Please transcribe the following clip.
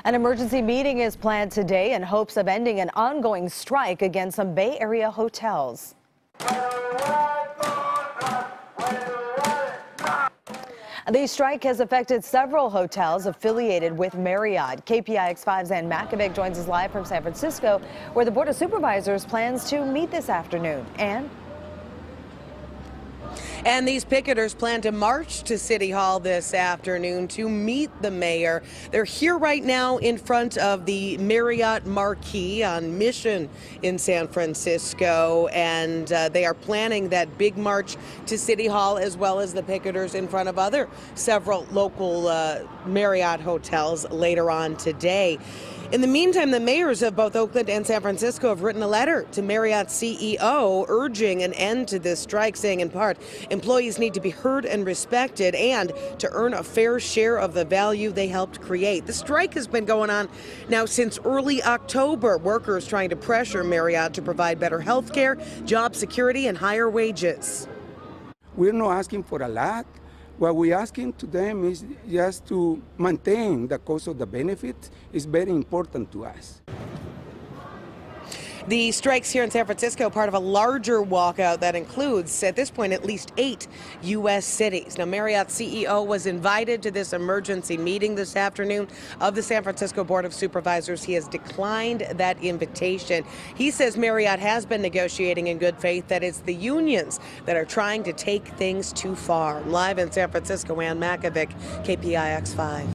An emergency meeting is planned today in hopes of ending an ongoing strike against some Bay Area hotels. The strike has affected several hotels affiliated with Marriott. KPIX 5's Ann Makovec joins us live from San Francisco, where the Board of Supervisors plans to meet this afternoon. And these picketers plan to march to City Hall this afternoon to meet the mayor. They're here right now in front of the Marriott marquee on Mission in San Francisco, and they are planning that big march to City Hall, as well as the picketers in front of several local Marriott hotels later on today. In the meantime, the mayors of both Oakland and San Francisco have written a letter to Marriott's CEO urging an end to this strike, saying in part, employees need to be heard and respected and to earn a fair share of the value they helped create. The strike has been going on now since early October. Workers trying to pressure Marriott to provide better health care, job security, and higher wages. We're not asking for a lot. What we're asking to them is just to maintain the cost of the benefits. Is very important to us. The strikes here in San Francisco, part of a larger walkout that includes, at this point, at least 8 U.S. cities. Now, Marriott's CEO was invited to this emergency meeting this afternoon of the San Francisco Board of Supervisors. He has declined that invitation. He says Marriott has been negotiating in good faith, that it's the unions that are trying to take things too far. Live in San Francisco, Ann Makovec, KPIX 5.